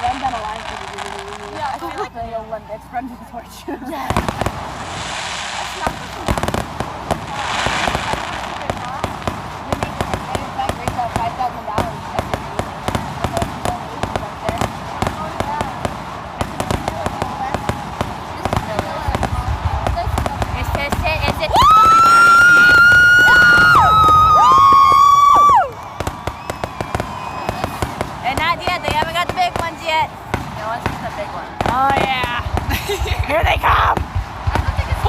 run down a line for the Yeah, I feel like the Olympics run to the torch. Yeah. That's not the thing. Yet. No, let's get the big one. Oh yeah. Here they come. I don't think it's